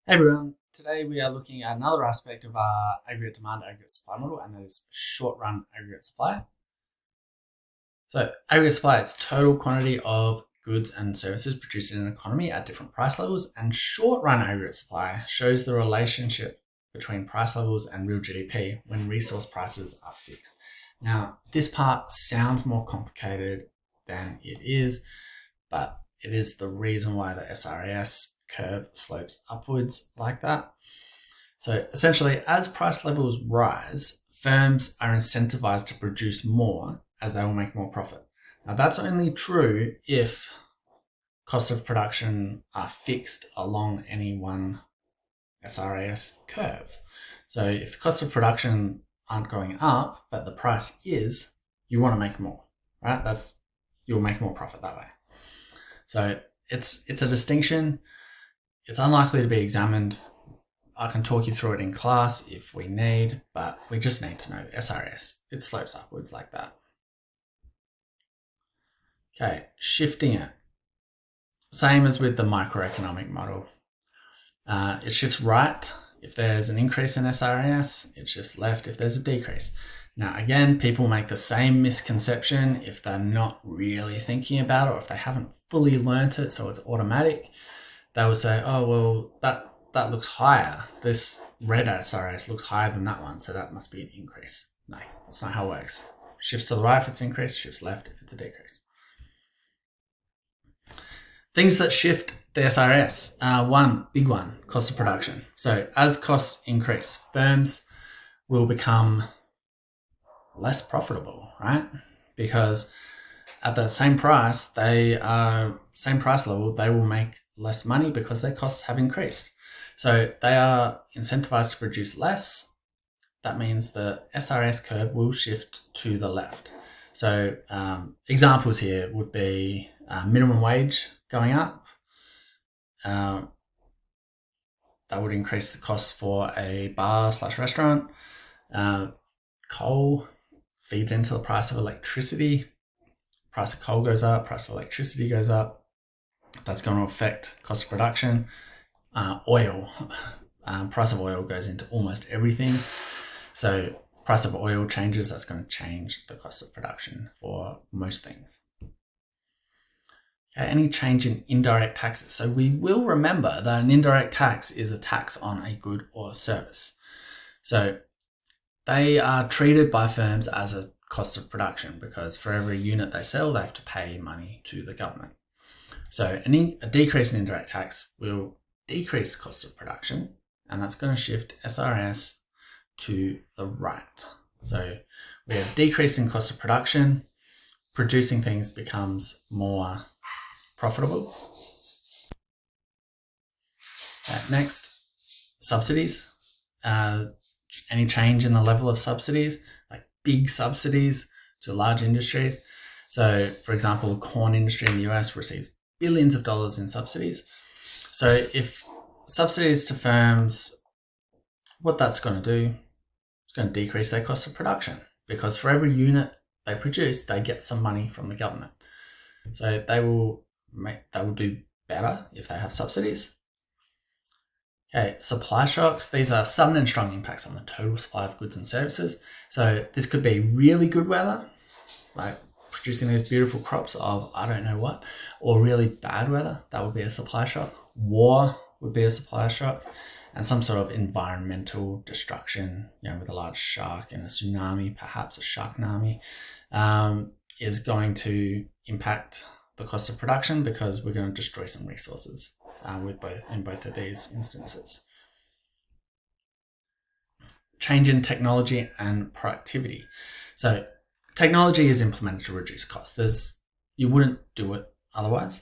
Hey everyone, today we are looking at another aspect of our aggregate demand, aggregate supply model, and that is short run aggregate supply. So, aggregate supply is total quantity of goods and services produced in an economy at different price levels, and short run aggregate supply shows the relationship between price levels and real GDP when resource prices are fixed. Now, this part sounds more complicated than it is, but it is the reason why the SRAS curve slopes upwards like that. So essentially, as price levels rise, firms are incentivized to produce more as they will make more profit. Now, that's only true if costs of production are fixed along any one SRAS curve. So if costs of production aren't going up, but the price is, you want to make more, right? You'll make more profit that way. So it's a distinction. It's unlikely to be examined. I can talk you through it in class if we need, but we just need to know the SRS. It slopes upwards like that. Okay, shifting it. Same as with the microeconomic model. It shifts right if there's an increase in SRS. It shifts left if there's a decrease. Now, again, people make the same misconception if they're not really thinking about it or if they haven't fully learnt it, so it's automatic. They will say, oh, well, that looks higher. This red SRS looks higher than that one, so that must be an increase. No, that's not how it works. Shifts to the right if it's increase, shifts left if it's a decrease. Things that shift the SRS. One big one, cost of production. So as costs increase, firms will become less profitable, right? Because at the same price, same price level, they will make less money because their costs have increased. So they are incentivized to produce less. That means the SRS curve will shift to the left. So examples here would be minimum wage going up. That would increase the costs for a bar/restaurant. Coal feeds into the price of electricity. Price of coal goes up, price of electricity goes up. That's going to affect cost of production. Oil, price of oil goes into almost everything. So price of oil changes, that's going to change the cost of production for most things. Okay, any change in indirect taxes. So we will remember that an indirect tax is a tax on a good or service. So they are treated by firms as a cost of production because for every unit they sell, they have to pay money to the government. So a decrease in indirect tax will decrease costs of production, and that's going to shift SRS to the right. So we have decrease in cost of production, producing things becomes more profitable. Next, subsidies. Any change in the level of subsidies, like big subsidies to large industries. So, for example, the corn industry in the US receives billions of dollars in subsidies. So if subsidies to firms, what that's going to do, it's going to decrease their cost of production because for every unit they produce, they get some money from the government. So they will do better if they have subsidies. Okay, supply shocks. These are sudden and strong impacts on the total supply of goods and services. So this could be really good weather, like producing these beautiful crops of I don't know what, or really bad weather. That would be a supply shock. War would be a supply shock, and some sort of environmental destruction, with a large shark and a tsunami, perhaps a sharknami, is going to impact the cost of production because we're going to destroy some resources in both of these instances. Change in technology and productivity. So technology is implemented to reduce costs. You wouldn't do it otherwise.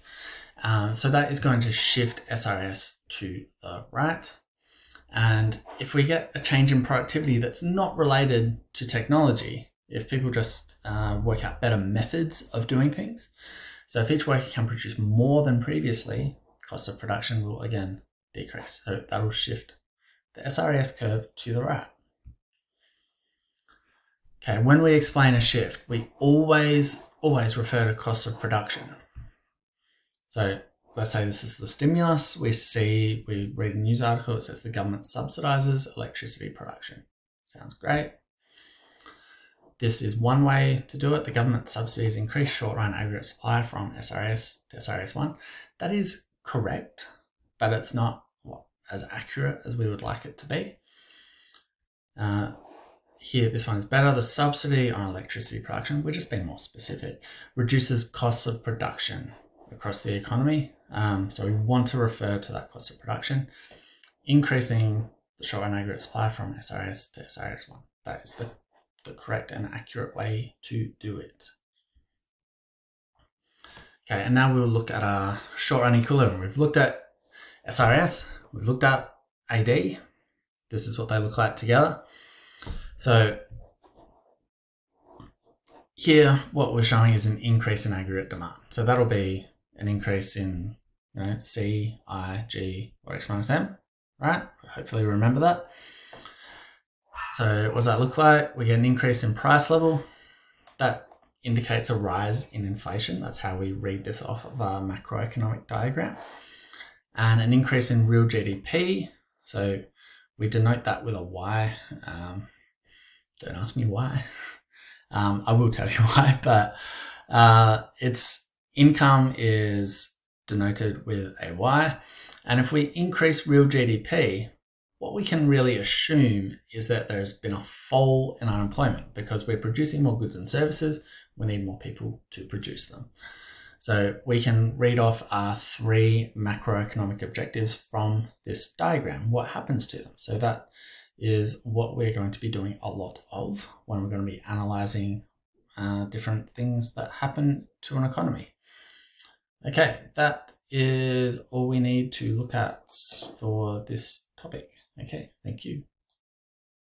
So that is going to shift SRS to the right. And if we get a change in productivity that's not related to technology, if people just work out better methods of doing things, so if each worker can produce more than previously, cost of production will again decrease. So that will shift the SRS curve to the right. Okay, when we explain a shift, we always refer to cost of production. So let's say this is the stimulus. We read a news article, it says the government subsidises electricity production. Sounds great. This is one way to do it. The government subsidies increase short-run aggregate supply from SRS to SRS1. That is correct, but it's not as accurate as we would like it to be. Here, this one is better. The subsidy on electricity production, we're just being more specific, reduces costs of production across the economy. So we want to refer to that cost of production, increasing the short-run aggregate supply from SRS to SRS1. That is the correct and accurate way to do it. Okay, and now we'll look at our short-run equilibrium. We've looked at SRS, we've looked at AD. This is what they look like together. So here, what we're showing is an increase in aggregate demand. So that'll be an increase in C, I, G, or X minus M, right? Hopefully remember that. So what does that look like? We get an increase in price level. That indicates a rise in inflation. That's how we read this off of our macroeconomic diagram. And an increase in real GDP. So we denote that with a Y. Don't ask me why. I will tell you why, but its income is denoted with a Y. And if we increase real GDP, what we can really assume is that there's been a fall in unemployment because we're producing more goods and services. We need more people to produce them. So we can read off our 3 macroeconomic objectives from this diagram. What happens to them? So that is what we're going to be doing a lot of when we're going to be analyzing different things that happen to an economy. Okay, that is all we need to look at for this topic. Okay, thank you.